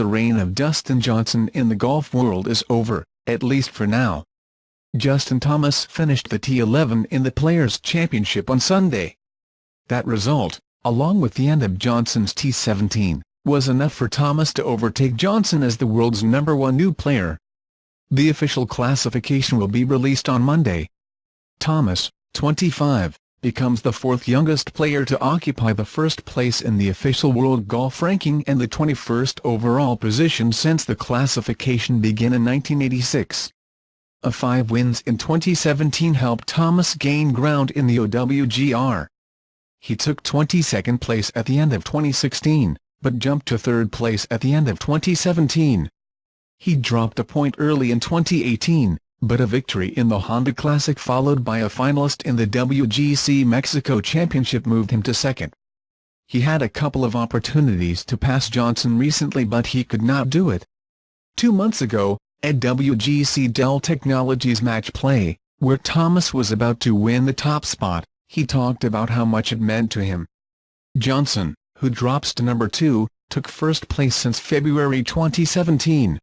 the reign of Dustin Johnson in the golf world is over, at least for now. Justin Thomas finished the T11 in the Players' Championship on Sunday. That result, along with the end of Johnson's T17, was enough for Thomas to overtake Johnson as the world's #1 new player. The official classification will be released on Monday. Thomas, 25, becomes the fourth youngest player to occupy the first place in the official world golf ranking and the 21st overall position since the classification began in 1986. 5 wins in 2017 helped Thomas gain ground in the OWGR. He took 22nd place at the end of 2016, but jumped to 3rd place at the end of 2017. He dropped a point early in 2018, but a victory in the Honda Classic followed by a finalist in the WGC-Mexico Championship moved him to 2nd. He had a couple of opportunities to pass Johnson recently but he could not do it. 2 months ago, at WGC-Dell Technologies Match play, where Thomas was about to win the top spot, he talked about how much it meant to him. Johnson, who drops to number 2, took first place since February 2017.